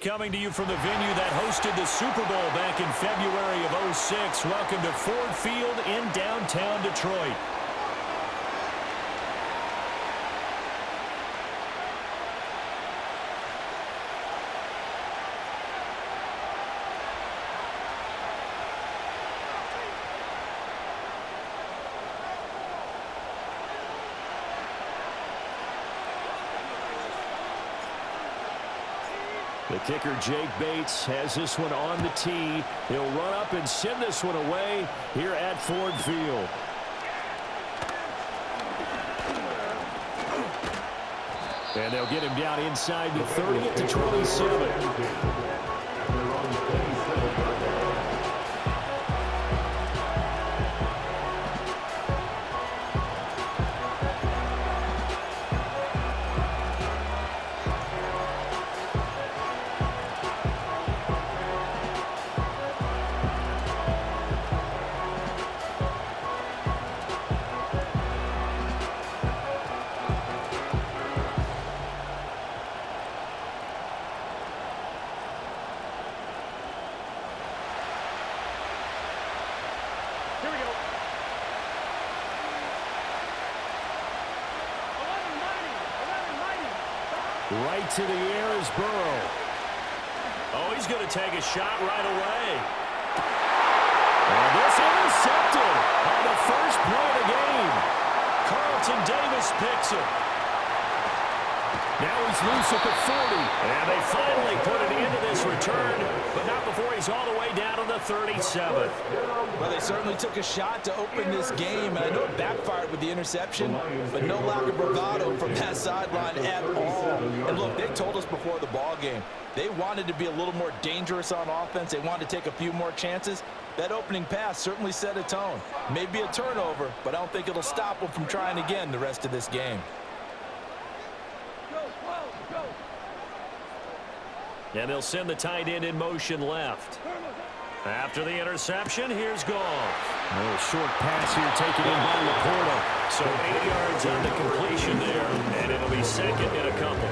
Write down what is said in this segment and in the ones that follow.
Coming to you from the venue that hosted the Super Bowl back in February of '06. Welcome to Ford Field in downtown Detroit. The kicker, Jake Bates, has this one on the tee. He'll run up and send this one away here at Ford Field. And they'll get him down inside the 30 at the 27. Right to the air is Burrow. Oh, he's going to take a shot right away. And this intercepted on the first play of the game. Carlton Davis picks it. Now he's loose at the 40. And they finally put an end to this return, but not before he's all the way down to the 37. Well, they certainly took a shot to open this game, and I know it backfired with the interception, but no lack of bravado from that sideline at all. And look, they told us before the ball game, they wanted to be a little more dangerous on offense. They wanted to take a few more chances. That opening pass certainly set a tone. Maybe a turnover, but I don't think it'll stop them from trying again the rest of this game. And they'll send the tight end in motion left. After the interception, here's Goff. A little short pass here taken in by Laporta. So 80 yards on the completion there, and it'll be second and a couple.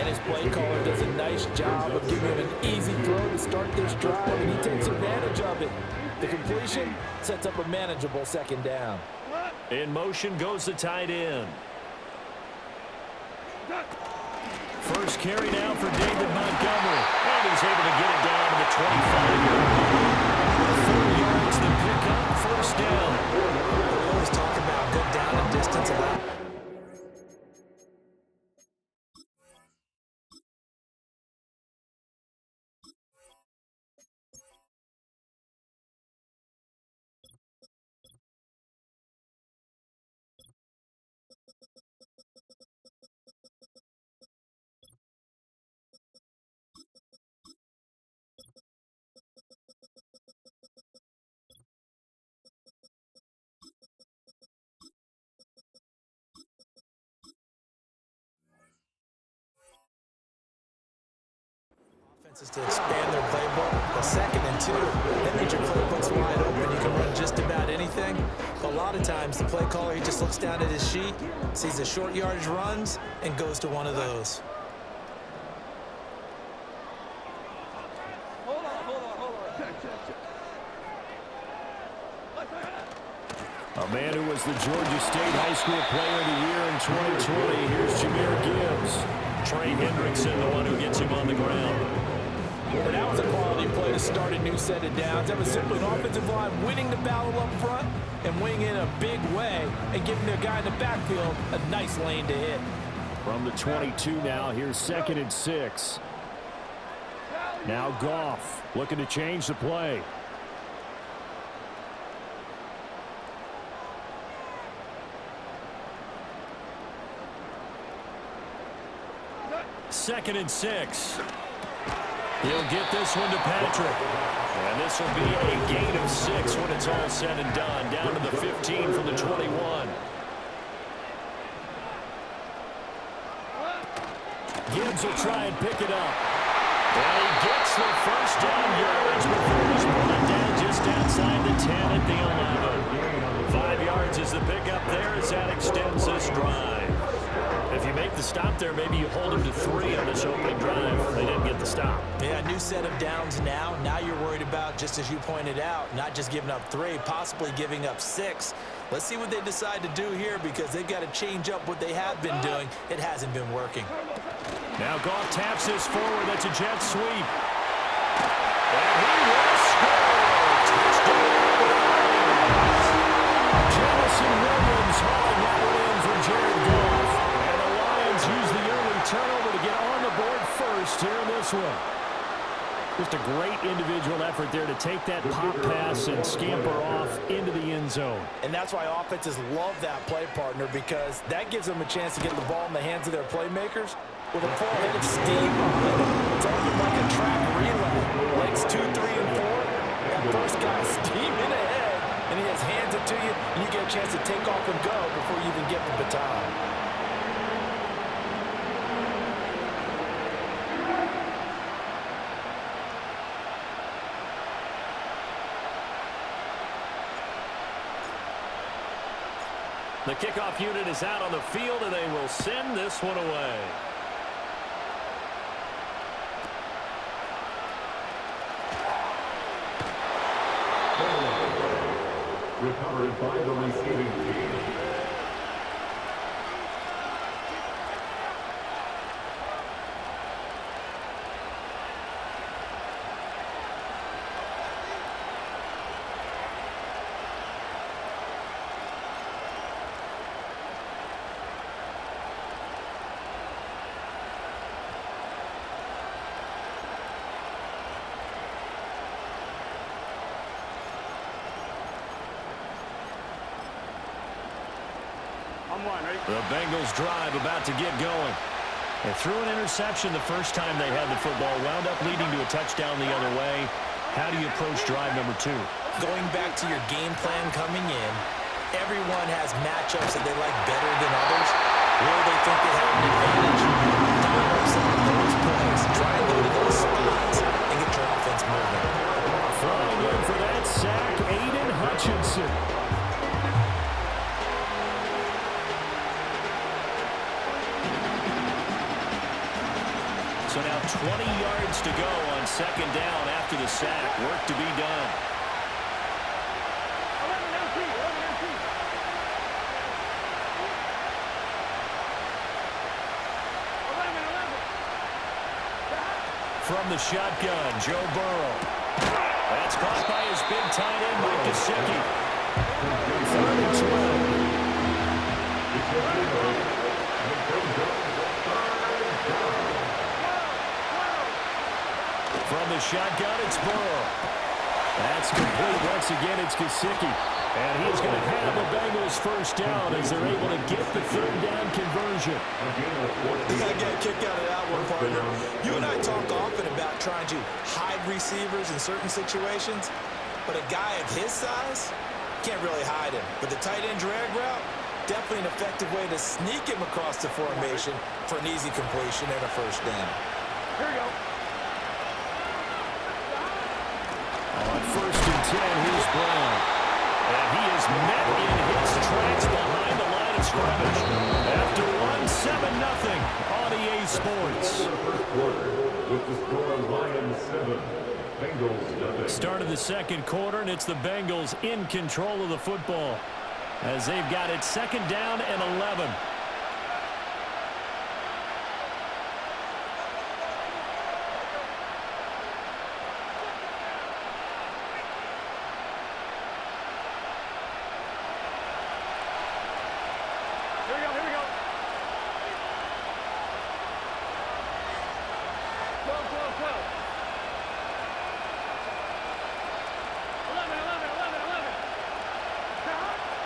And his play caller does a nice job of giving him an easy throw to start this drive, and he takes advantage of it. The completion sets up a manageable second down. In motion goes the tight end. First carry now for David Montgomery. And he's able to get it down to the 25. 4 yards, the pickup, first down. We always talk about good down and distance a lot. Is to expand their playbook. The 2nd and 2, that means your playbook's wide open. You can run just about anything. But a lot of times, the play caller, he just looks down at his sheet, sees the short yardage runs, and goes to one of those. Hold on. A man who was the Georgia State High School Player of the Year in 2020. Here's Jahmyr Gibbs. Trey Hendrickson, the one who gets him on the ground. But that was a quality play to start a new set of downs. That was simply an offensive line winning the battle up front and winning in a big way and giving their guy in the backfield a nice lane to hit. From the 22 now, here's 2nd and 6. Now Goff looking to change the play. Second and 6. He'll get this one to Patrick. And this will be a gain of 6 when it's all said and done. Down to the 15 from the 21. Gibbs will try and pick it up. And he gets the first down yards before he's brought down just outside the 10 at the 11. 5 yards is the pickup there as that extends this drive. If you make the stop there, maybe you hold them to 3 on this opening drive. They didn't get the stop. Yeah, new set of downs now. Now you're worried about, just as you pointed out, not just giving up 3, possibly giving up 6. Let's see what they decide to do here because they've got to change up what they have been doing. It hasn't been working. Now Goff taps this forward. That's a jet sweep. And he will score. Touchdown. Jamison Williams hauling that one in for Jared Goff. And the Lions use the early turnover to get on the board first here in this one. Just a great individual effort there to take that pop pass and scamper off into the end zone. And that's why offenses love that play, partner, because that gives them a chance to get the ball in the hands of their playmakers with a full head of steam behind them. It's almost like a track relay. Legs 2, 3, and 4. That first guy's steaming ahead, and he has hands it to you, and you get a chance to take off and go before you even get the baton. The kickoff unit is out on the field, and they will send this one away. Recovered by the receiving team. The Bengals drive about to get going. They threw an interception the first time they had the football, wound up leading to a touchdown the other way. How do you approach drive number 2? Going back to your game plan coming in, everyone has matchups that they like better than others. Where they think they have an advantage, dial up some of those plays. Try and go to those spots and get your offense moving. Flying in for that sack, Aiden Hutchinson. So now 20 yards to go on second down after the sack. Work to be done. From the shotgun, Joe Burrow. That's caught by his big tight end, Mike Gesicki. 3rd and 12. From the shotgun, it's Burrow. That's complete. Once again, it's Gesicki. And he's going to have the Bengals first down as they're able to get the 3rd down conversion. You got to get a kick out of that one, partner. You and I talk often about trying to hide receivers in certain situations, but a guy of his size can't really hide him. But the tight end drag route, definitely an effective way to sneak him across the formation for an easy completion and a first down. Here we go. On 1st and 10, here's Brown. And he is met in his tracks behind the line of scrimmage. After one, 7-0 on EA Sports. Start of the second quarter, and it's the Bengals in control of the football as they've got it 2nd down and 11.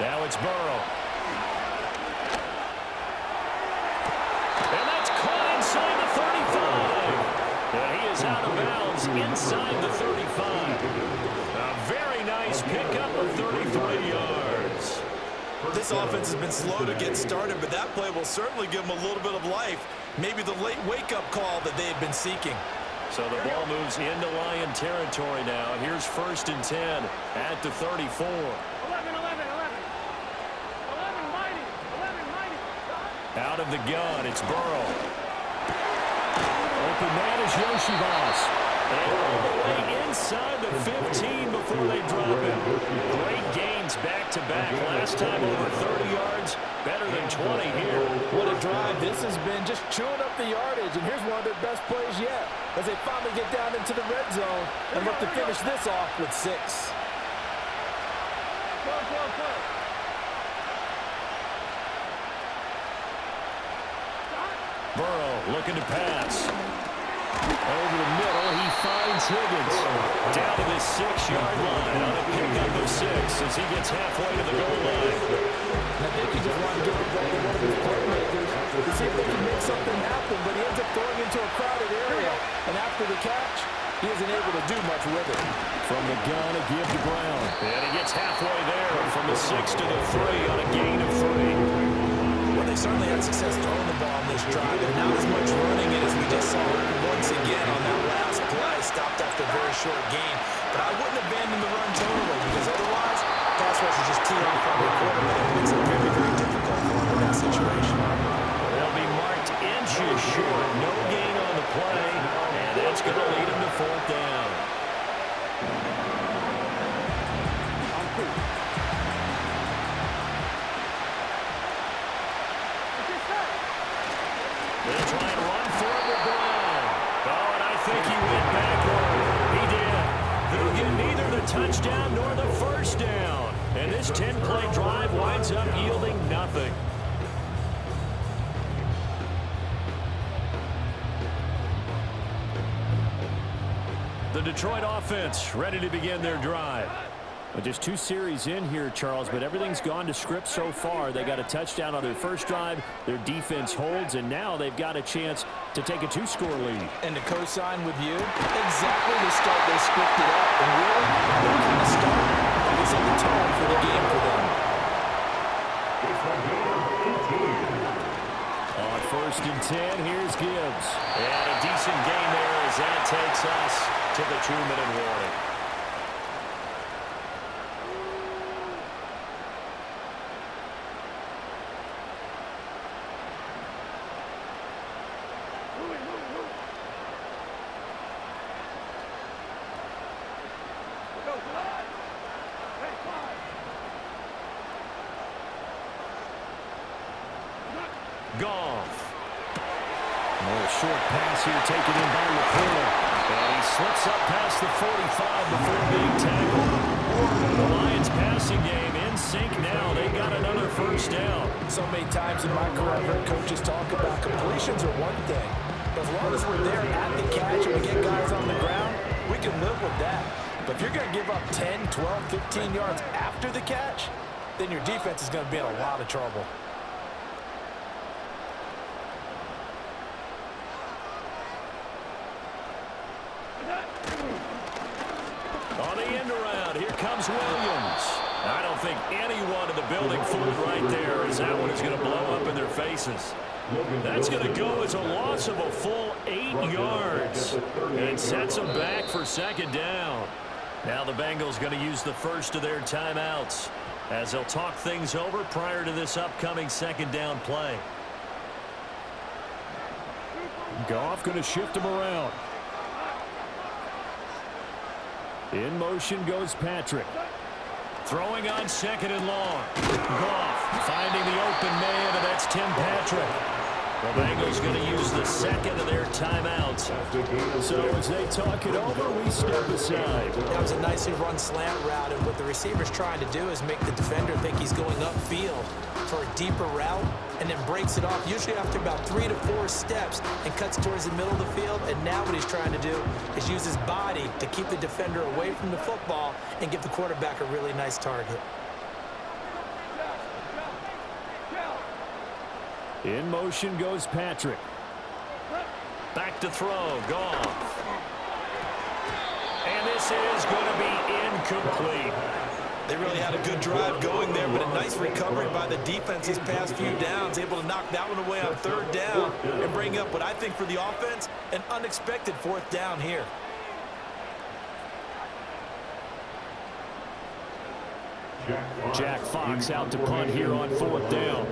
Now it's Burrow. And that's caught inside the 35. And he is out of bounds inside the 35. A very nice pickup of 33 yards. This offense has been slow to get started, but that play will certainly give them a little bit of life. Maybe the late wake-up call that they had been seeking. So the ball moves into Lion territory now. Here's 1st and 10 at the 34. Out of the gun, it's Burrow. Open man is Yoshivas. And all the way inside the 15 before they drop him. Great gains back-to-back. Last time over 30 yards, better than 20 here. What a drive this has been, just chewing up the yardage. And here's one of their best plays yet as they finally get down into the red zone and look to finish this off with 6. Burrow looking to pass. Over the middle, he finds Higgins. Down to the 6-yard line on a pickup of 6 as he gets halfway to the goal line. I think he just wanted to get the ball to one of his playmakers to see if they can make something happen, but he ends up throwing into a crowded area. And after the catch, he isn't able to do much with it. From the gun, a give to Brown. And he gets halfway there from the 6 to the 3 on a gain of 3. Well, they certainly had success throwing the ball on this drive, and not as much running it as we just saw once again on that last play. Stopped after a very short gain. But I wouldn't abandon the run totally, because otherwise, pass rush is just too off on the quarterback. It makes it very, very difficult for him in that situation. They'll be marked inches short. No gain on the play, and that's going to lead him to 4th down. They'll try and run for it with Brown. Oh, and I think he went backward. He did. They'll get neither the touchdown nor the first down. And this 10-play drive winds up yielding nothing. The Detroit offense ready to begin their drive. Well, just 2 series in here, Charles, but everything's gone to script so far. They got a touchdown on their first drive. Their defense holds, and now they've got a chance to take a 2-score lead. And to co-sign with you, exactly the start they scripted up. And really, that kind of start that is in the tone for the game for them. On 1st and 10, here's Gibbs. And a decent gain there as that takes us to the 2-minute warning. Goff. A short pass here taken in by Laporta. And he slips up past the 45 before being tackled. The Lions passing game in sync now. They got another first down. So many times in my career, I've heard coaches talk about completions are one thing. But as long as we're there at the catch and we get guys on the ground, we can live with that. But if you're going to give up 10, 12, 15 yards after the catch, then your defense is going to be in a lot of trouble. On the end around, here comes Williams. I don't think anyone in the building fooled right there as that one is going to blow up in their faces. That's going to go as a loss of a full 8 yards. And it sets them back for 2nd down. Now the Bengals going to use the first of their timeouts as they'll talk things over prior to this upcoming 2nd down play. Goff going to shift him around. In motion goes Patrick. Throwing on 2nd and long. Goff finding the open man, and that's Tim Patrick. The Bengals going to use the 2nd of their timeouts. So as they talk it over, we step aside. That was a nicely run slant route, and what the receiver's trying to do is make the defender think he's going upfield for a deeper route, and then breaks it off, usually after about 3 to 4 steps, and cuts towards the middle of the field. And now what he's trying to do is use his body to keep the defender away from the football and give the quarterback a really nice target. In motion goes Patrick. Back to throw, Goff. And this is going to be incomplete. They really had a good drive going there, but a nice recovery by the defense these past few downs, able to knock that one away on 3rd down and bring up what I think for the offense, an unexpected 4th down here. Jack Fox out to punt here on 4th down.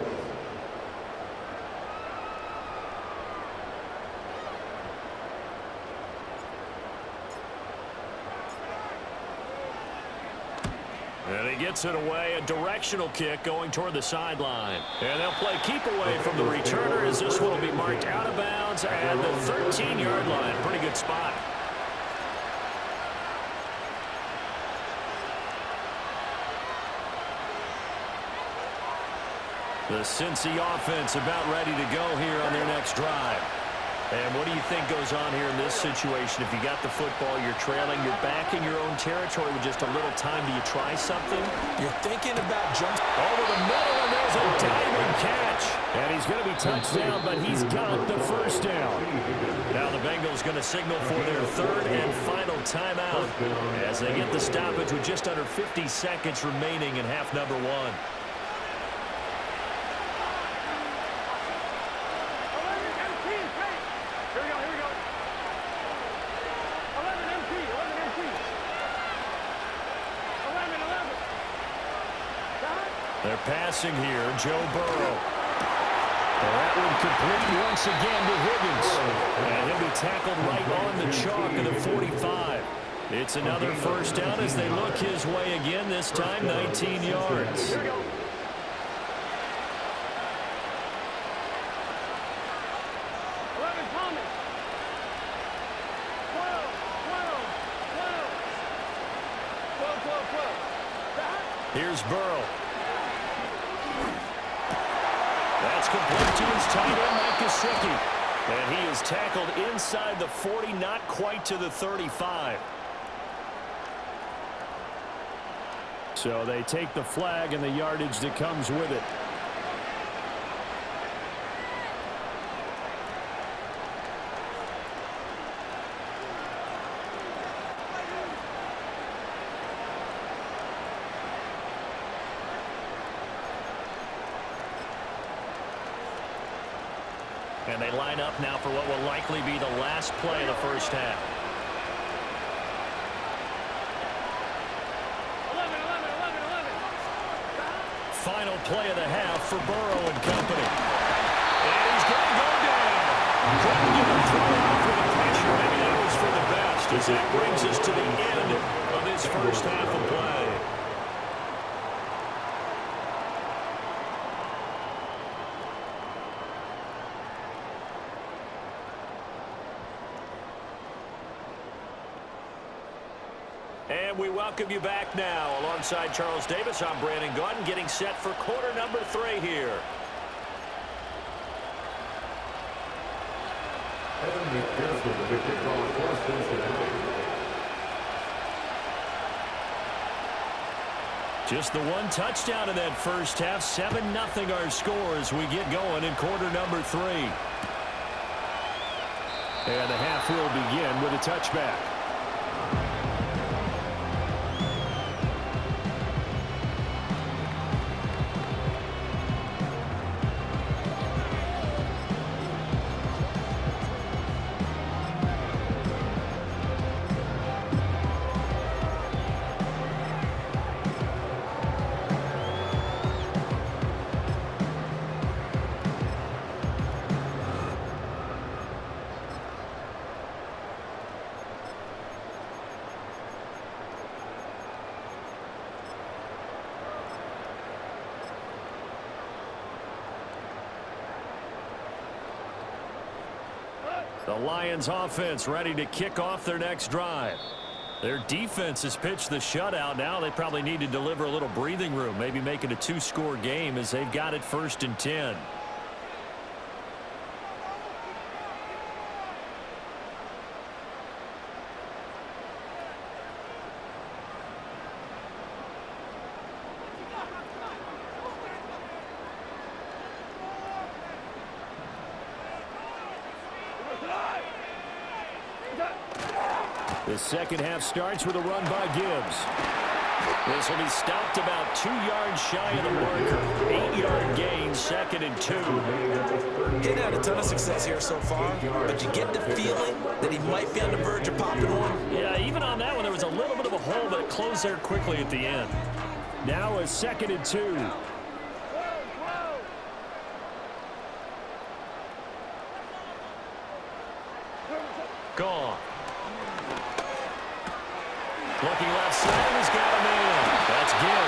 And he gets it away, a directional kick going toward the sideline. And they'll play keep away from the returner as this one will be marked out of bounds at the 13-yard line. Pretty good spot. The Cincy offense about ready to go here on their next drive. And what do you think goes on here in this situation? If you got the football, you're trailing, you're back in your own territory with just a little time. Do you try something? You're thinking about jumps over the middle, and there's a diving catch. And he's going to be touched down, but he's got the first down. Now the Bengals going to signal for their third and final timeout as they get the stoppage with just under 50 seconds remaining in half number one. They're passing here, Joe Burrow. That one complete once again to Higgins. And he'll be tackled right on the chalk of the 45. It's another first down as they look his way again, this time 19 yards. Here we go. Here's Burrow. That's complete to his tight end, Mike Gesicki. And he is tackled inside the 40, not quite to the 35. So they take the flag and the yardage that comes with it. And they line up now for what will likely be the last play of the first half. 11. Final play of the half for Burrow and company. And he's going to go down. Couldn't get him thrown off with the pressure. Maybe that was for the best as that brings us to the end of this first half of play. And we welcome you back now. Alongside Charles Davis, I'm Brandon Gunn, getting set for quarter number 3 here. Just the one touchdown in that first half. 7-0 our score as we get going in quarter number 3. And the half will begin with a touchback. The Lions offense ready to kick off their next drive. Their defense has pitched the shutout. Now they probably need to deliver a little breathing room, maybe make it a 2-score game as they've got it 1st and 10. The second half starts with a run by Gibbs. This will be stopped about 2 yards shy of the marker. 8-yard gain, 2nd and 2. He's had a ton of success here so far, but you get the feeling that he might be on the verge of popping one. Yeah, even on that one, there was a little bit of a hole, but it closed there quickly at the end. Now a 2nd and 2. Gone. Looking left side, he's got a man. That's Gibbs.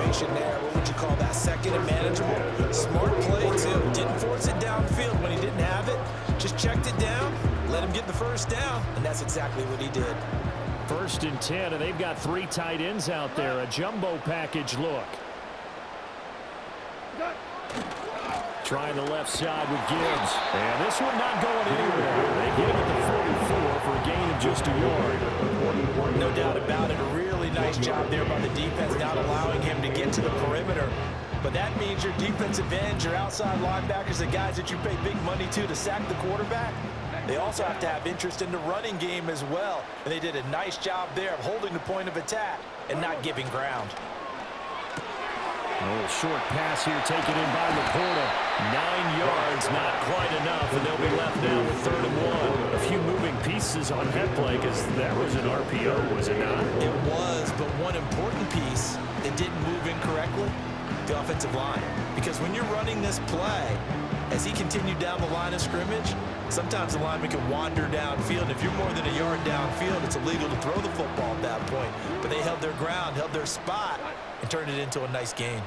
situation there. What would you call that? Second and manageable? Smart play, too. Didn't force it downfield when he didn't have it. Just checked it down, let him get the first down, and that's exactly what he did. 1st and 10, and they've got 3 tight ends out there. A jumbo package look. Trying the left side with Gibbs. And this one not going anywhere. They get him at the 44 for a gain of just a yard. No doubt about it. A really nice job there by the defense, not allowing him to get to the perimeter. But that means your defensive ends, your outside linebackers, the guys that you pay big money to sack the quarterback, they also have to have interest in the running game as well. And they did a nice job there of holding the point of attack and not giving ground. A little short pass here taken in by Laporta. 9 yards, not quite enough, and they'll be left now with 3rd and 1. A few moving pieces on that play because that was an RPO, was it not? It was, but one important piece that didn't move incorrectly, the offensive line. Because when you're running this play, as he continued down the line of scrimmage, sometimes the lineman can wander downfield. If you're more than a yard downfield, it's illegal to throw the football at that point. But they held their ground, held their spot, and turned it into a nice gain.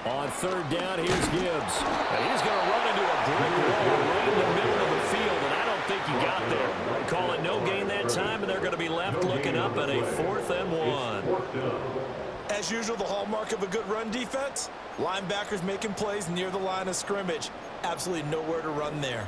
On 3rd down, here's Gibbs. And he's going to run into a brick wall right in the middle of the field, and I don't think he got there. Call it no gain that time, and they're going to be left looking up at a 4th and 1. As usual, the hallmark of a good run defense, linebackers making plays near the line of scrimmage. Absolutely nowhere to run there.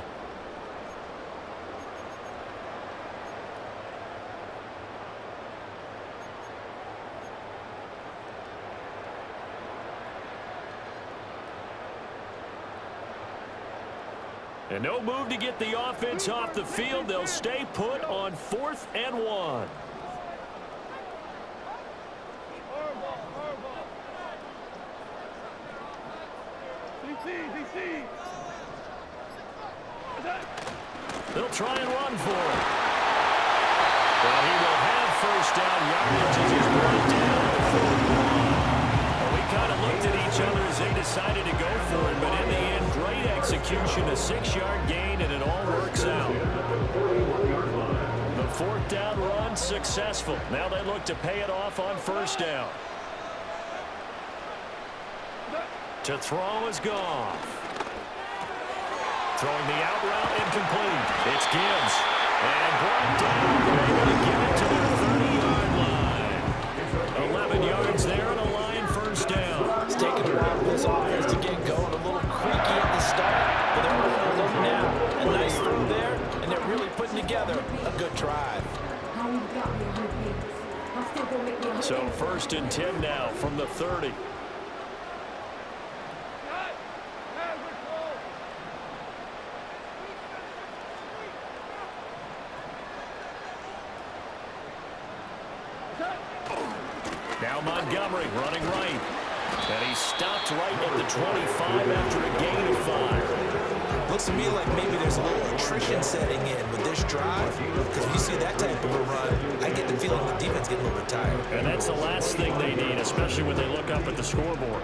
And no move to get the offense off the field. They'll stay put on 4th and 1. They'll try and run for it. Well, he will have 1st down yardage as he's brought down at the 41. Well, we kind of looked at each other as they decided to go for it, but in the end, great execution, a 6-yard gain, and it all works out. The 4th down run successful. Now they look to pay it off on 1st down. To throw is Goff. Throwing the out route incomplete. It's Gibbs. And brought down. They're going to give it to their 30-yard line. 11 yards there and a line 1st down. It's taking a while for this offense to get going. A little creaky at the start, but they're rolling them now. A nice throw there, and they're really putting together a good drive. So 1st and 10 now from the 30. Now Montgomery running right. And he stopped right at the 25 after a gain of 5. Looks to me like maybe there's a little attrition setting in with this drive. Because when you see that type of a run, I get the feeling the defense getting a little bit tired. And that's the last thing they need, especially when they look up at the scoreboard.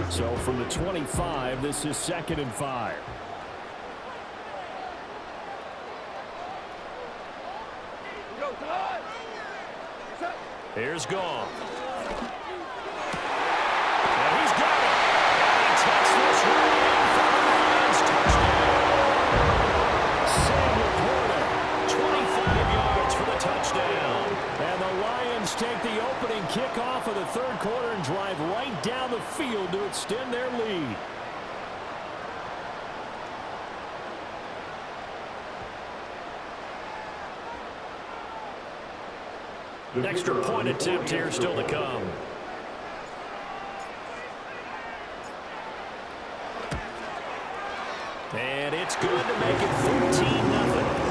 So from the 25, this is 2nd and 5. Here's Goff. And he's got it. And he takes this one in for the Lions touchdown. Sam Laporta, 25 yards for the touchdown. And the Lions take the opening kickoff of the 3rd quarter and drive right down the field to extend their lead. Extra point attempt here still to come. And it's good to make it 14-0.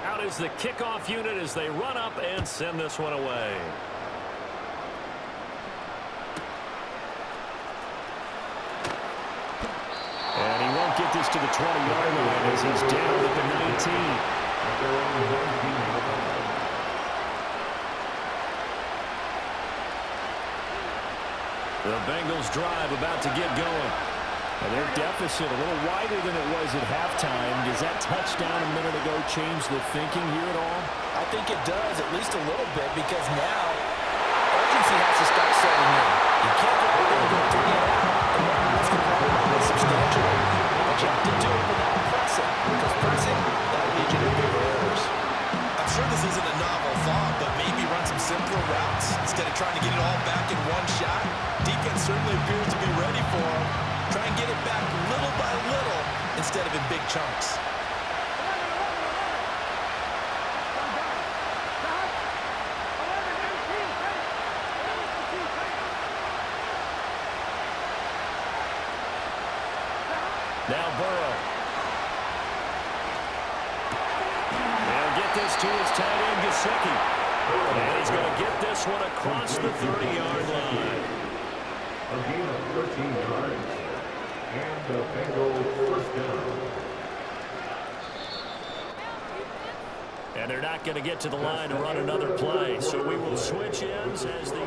Out is the kickoff unit as they run up and send this one away. And he won't get this to the 20-yard line as he's down at the 19. The Bengals drive about to get going. And their deficit a little wider than it was at halftime. Does that touchdown a minute ago change the thinking here at all? I think it does, at least a little bit, because now urgency has to start setting in. You can't go out there and go 3 and out and run the risk of probably substantial. But you have to do it without pressing, because pressing, that'll lead you to bigger errors. I'm sure this isn't a novel thought, but maybe run some simpler routes instead of trying to get it all back in one shot. Defense certainly appears to be ready for them. Try and get it back little by little instead of in big chunks. Now Burrow. They'll get this to his tight end, Gesicki. And he's going to get this one across the 30-yard line. A gain of 13 yards. And the Bengals first down. And they're not going to get to the line to run another play. So we will switch ends as the...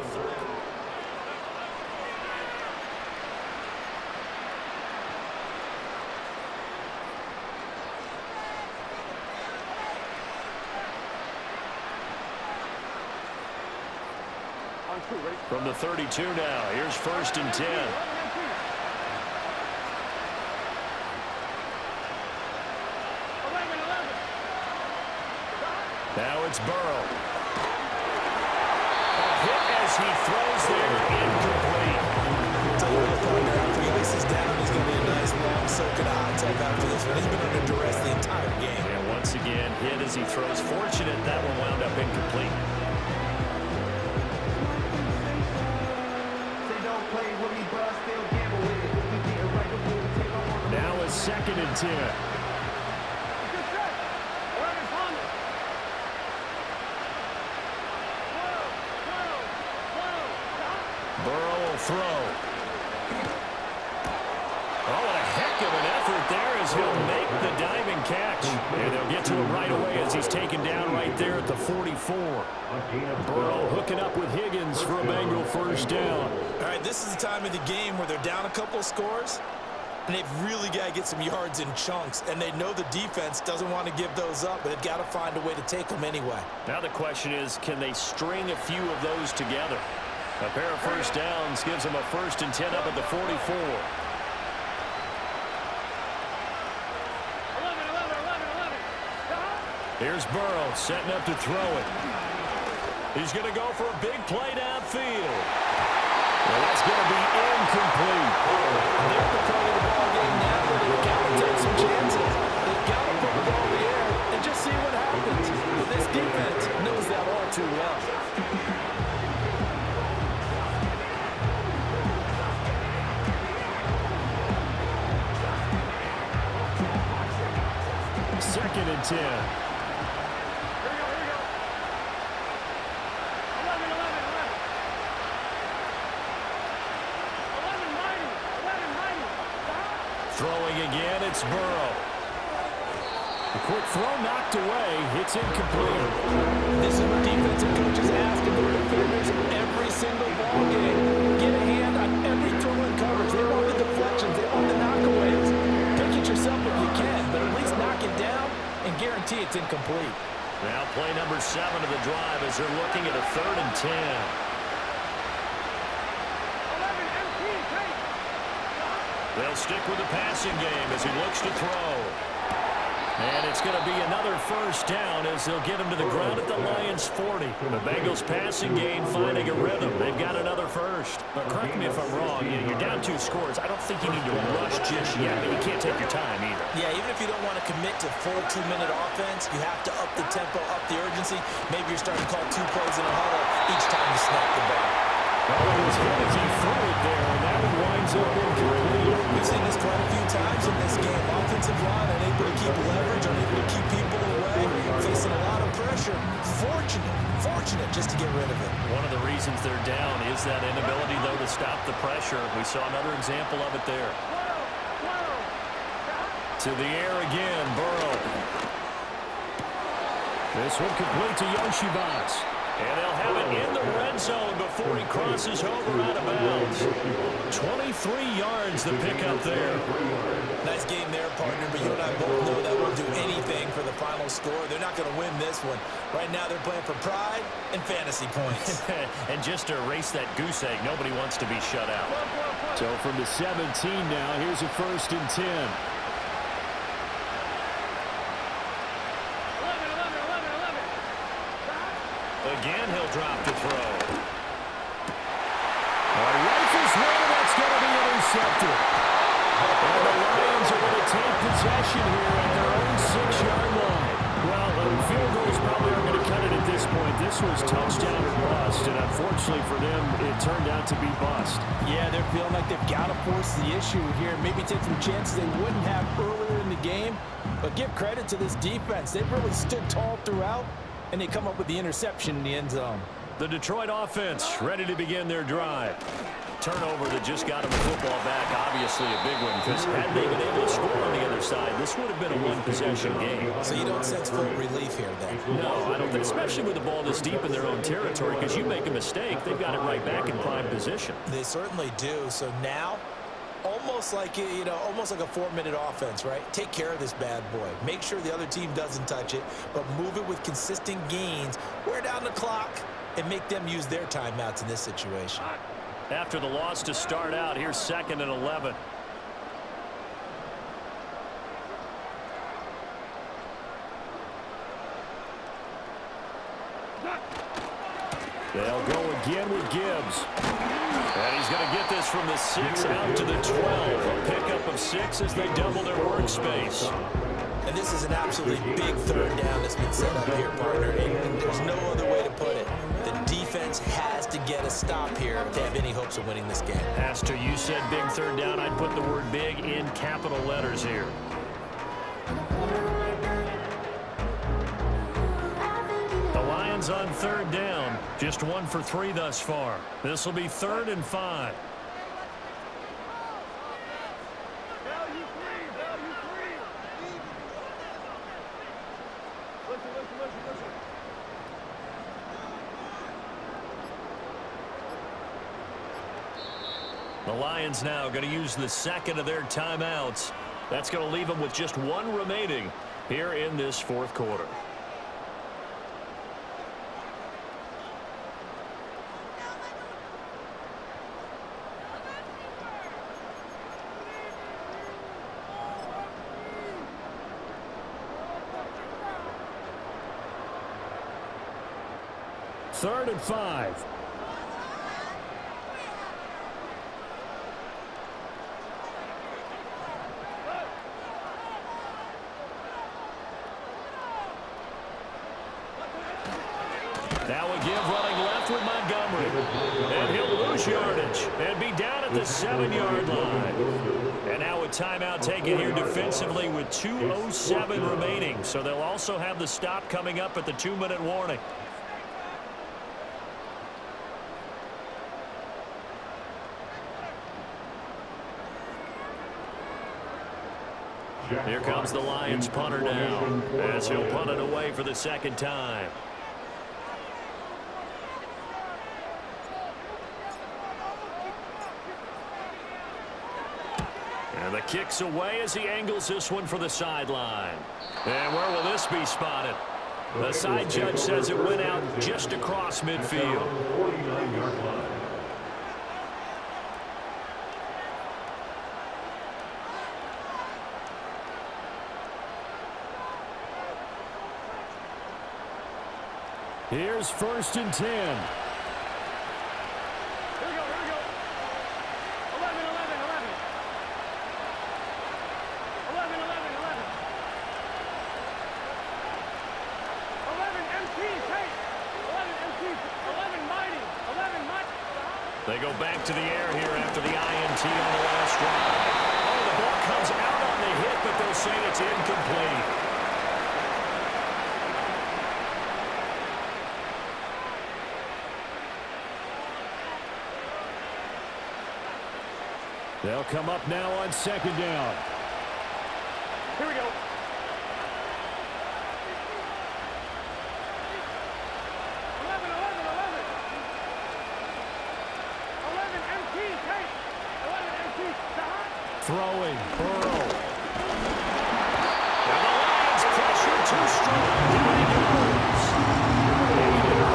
From the 32 now, here's 1st and 10. Now it's Burrow. A hit as he throws there, incomplete. Tell you what, partner, after he laces down, he's going to be a nice long soaking hot tub after this one. He's been under duress the entire game. And once again, hit as he throws. Fortunate that one wound up incomplete. Now it's 2nd and 10. Burrow will throw. Oh, what a heck of an effort there as he'll make the diving catch. And they'll get to him right away as he's taken down right there at the 44. Burrow hooking up with Higgins for a Bengal first down. All right, this is the time of the game where they're down a couple of scores, and they've really got to get some yards in chunks, and they know the defense doesn't want to give those up, but they've got to find a way to take them anyway. Now the question is, can they string a few of those together? A pair of first downs gives them a 1st and 10 up at the 44. Here's Burrow setting up to throw it. He's going to go for a big play downfield. Well, that's going to be incomplete. They're at the point of the ball game now where they've got to take some chances. They've got to put the ball in the air and just see what happens. But this defense knows that all too well. Second and 10. Throwing again, it's Burrow. A quick throw knocked away. It's incomplete. This is what defensive coaches ask of their defenders every single ball game. Get a hand on every throw in coverage. They want the deflections. They want the knockaways. Pick it yourself if you can, but at least knock it down and guarantee it's incomplete. Now play number 7 of the drive as they're looking at a 3rd and 10. They'll stick with the passing game as he looks to throw. And it's going to be another first down as they'll get him to the ground at the Lions' 40. The Bengals passing game finding a rhythm. They've got another first. But correct me if I'm wrong. You're down 2 scores. I don't think you need to rush just yet, but you can't take your time either. Yeah, even if you don't want to commit to full 2-minute offense, you have to up the tempo, up the urgency. Maybe you're starting to call 2 plays in a huddle each time you snap the ball. Well, it was good as he threw it there, and that one winds up incomplete. We've seen this quite a few times in this game. Offensive line unable to keep leverage, unable to keep people away, facing a fortunate just to get rid of it. One of the reasons they're down is that inability, though, to stop the pressure. We saw another example of it there. To the air again, Burrow. This one complete to Yoshivas. And they'll have it in the red zone before he crosses over out of bounds. 23 yards the pickup there. Nice game there, partner, but you and I both know that won't do anything for the final score. They're not going to win this one. Right now they're playing for pride and fantasy points. And just to erase that goose egg, nobody wants to be shut out. So from the 17 now, here's a 1st and 10. Again, he'll drop to throw. Rifles one, that's going to be intercepted. And the Lions are going to take possession here at their own 6-yard line. Well, field goals probably aren't going to cut it at this point. This was touchdown or bust, and unfortunately for them, it turned out to be bust. Yeah, they're feeling like they've got to force the issue here. Maybe take some chances they wouldn't have earlier in the game. But give credit to this defense. They've really stood tall throughout, and they come up with the interception in the end zone. The Detroit offense ready to begin their drive. Turnover that just got them the football back, obviously a big one, because had they been able to score on the other side, this would have been a one-possession game. So you don't sense full relief here, then? No, I don't think, especially with the ball this deep in their own territory, because you make a mistake, they've got it right back in prime position. They certainly do. So now, almost like a 4-minute offense, right? Take care of this bad boy. Make sure the other team doesn't touch it, but move it with consistent gains. Wear down the clock and make them use their timeouts in this situation. After the loss to start out, here's 2nd and 11. They'll go again with Gibbs. And he's going to get this from the 6 out to the 12. A pickup of 6 as they double their workspace. And this is an absolutely big 3rd down that's been set up here, partner. And there's no other way to put it. The defense has to get a stop here if they have any hopes of winning this game. Pastor, you said big 3rd down. I'd put the word big in capital letters here. The Lions on 3rd down. Just 1 for 3 thus far. This will be 3rd and 5. The Lions now going to use the 2nd of their timeouts. That's going to leave them with just 1 remaining here in this 4th quarter. Third and 5. Now a give running left with Montgomery. And he'll lose yardage and be down at the 7-yard line. And now a timeout taken here defensively with 2:07 remaining. So they'll also have the stop coming up at the 2-minute warning. Here comes the Lions punter now as he'll punt it away for the 2nd time. And the kick's away as he angles this one for the sideline. And where will this be spotted? The side judge says it went out just across midfield. 49-yard line. Here's 1st and 10. Here we go. 11, 11, 11. 11, 11, 11. 11 MTs, hey. 11 MTs. 11 mighty. 11 mighty. They go back to the air here after the INT on the last drive. Oh, the ball comes out on the hit, but they'll say it's incomplete. They'll come up now on second down. Here we go. 11 MT, take. 11 MT, Throwing, Burrow. And the Lions pressure too strong. Here he goes.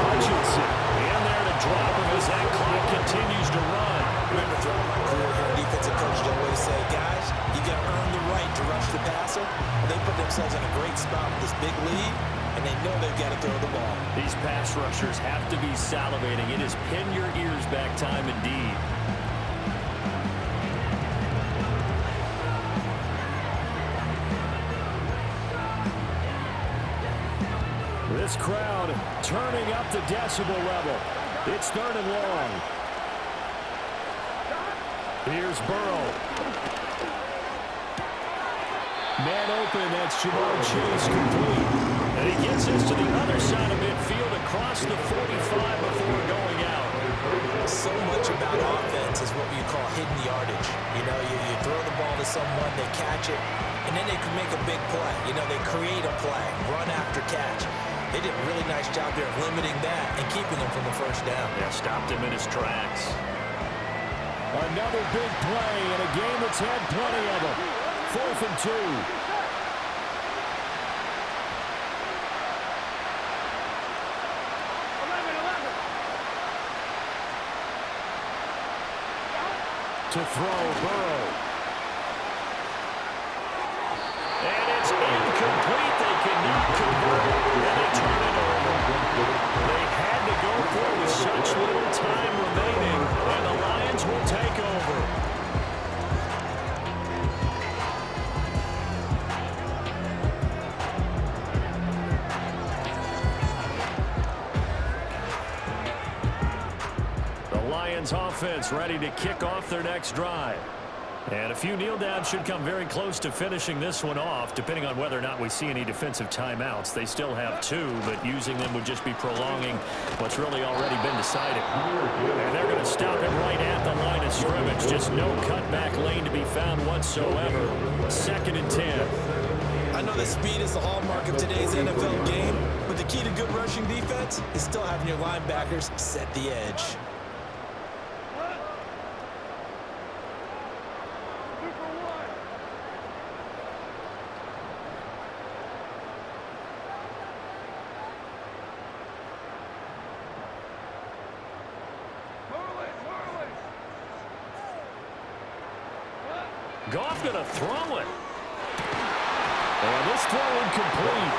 Hutchinson In there to drop him as that clock continues to run. Remember, throughout my career here, defensive coaches always say, guys, you got to earn the right to rush the passer. And they put themselves in a great spot with this big lead, and they know they've got to throw the ball. These pass rushers have to be salivating. It is pin your ears back time indeed. This crowd turning up the decibel level. It's 3rd and long. Here's Burrow. Man open, that's Jamar Chase complete. And he gets this to the other side of midfield across the 45 before going out. So much about offense is what you call hidden yardage. You know, you throw the ball to someone, they catch it, and then they can make a big play. You know, they create a play, run after catch. They did a really nice job there of limiting that and keeping him from the first down. Yeah, stopped him in his tracks. Another big play in a game that's had plenty of them. 4th and 2. To throw, Burrow. And it's incomplete. They cannot convert it, and they turn it over. They had to go for it with such little time remaining, and the Lions will take over. The Lions offense ready to kick off their next drive. And a few kneel downs should come very close to finishing this one off, depending on whether or not we see any defensive timeouts. They still have 2, but using them would just be prolonging what's really already been decided. And they're going to stop it right at the line of scrimmage. Just no cutback lane to be found whatsoever. 2nd and 10. I know that speed is the hallmark of today's NFL game, but the key to good rushing defense is still having your linebackers set the edge. Goff going to throw it. And this throw incomplete.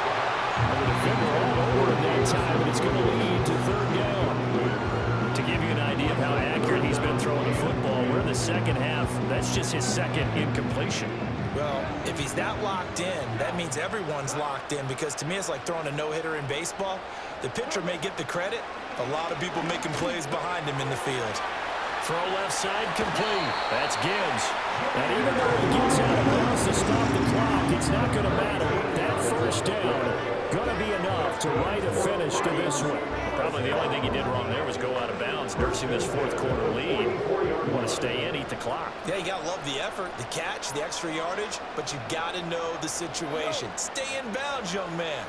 And the defender all over him that time, and it's going to lead to 3rd down. To give you an idea of how accurate he's been throwing the football, we're in the second half. That's just his 2nd incompletion. Well, if he's that locked in, that means everyone's locked in, because to me it's like throwing a no-hitter in baseball. The pitcher may get the credit. A lot of people making plays behind him in the field. Throw left side complete. That's Gibbs. And even though he gets out of bounds to stop the clock, it's not going to matter. That 1st down going to be enough to write a finish to this one. Probably the only thing he did wrong there was go out of bounds, nursing this 4th quarter lead. You want to stay in, eat the clock. Yeah, you got to love the effort, the catch, the extra yardage, but you got to know the situation. Stay in bounds, young man.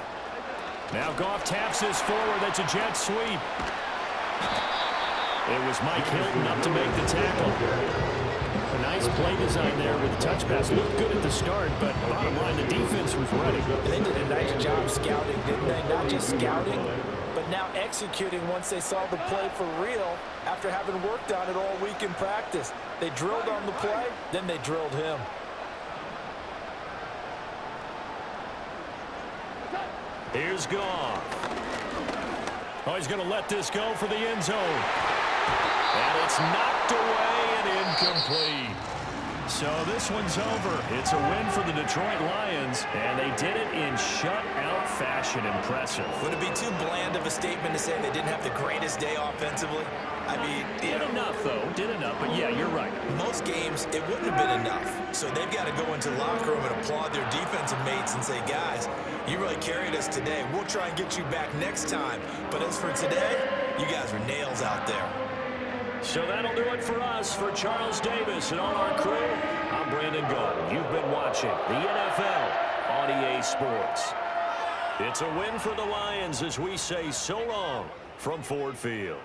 Now Goff taps this forward. That's a jet sweep. It was Mike Hilton up to make the tackle. A nice play design there with the touch pass. Looked good at the start, but bottom line, the defense was ready. And they did a nice job scouting, didn't they? Not just scouting, but now executing once they saw the play for real after having worked on it all week in practice. They drilled on the play, then they drilled him. Here's Goff. Oh, he's going to let this go for the end zone. And it's knocked away and incomplete. So this one's over. It's a win for the Detroit Lions, and they did it in shutout fashion. Impressive. Would it be too bland of a statement to say they didn't have the greatest day offensively? I mean, did enough, though. Did enough, but yeah, you're right. Most games, it wouldn't have been enough. So they've got to go into the locker room and applaud their defensive mates and say, guys, you really carried us today. We'll try and get you back next time. But as for today, you guys are nails out there. So that'll do it for us. For Charles Davis and all our crew, I'm Brandon Gault. You've been watching the NFL on EA Sports. It's a win for the Lions as we say so long from Ford Field.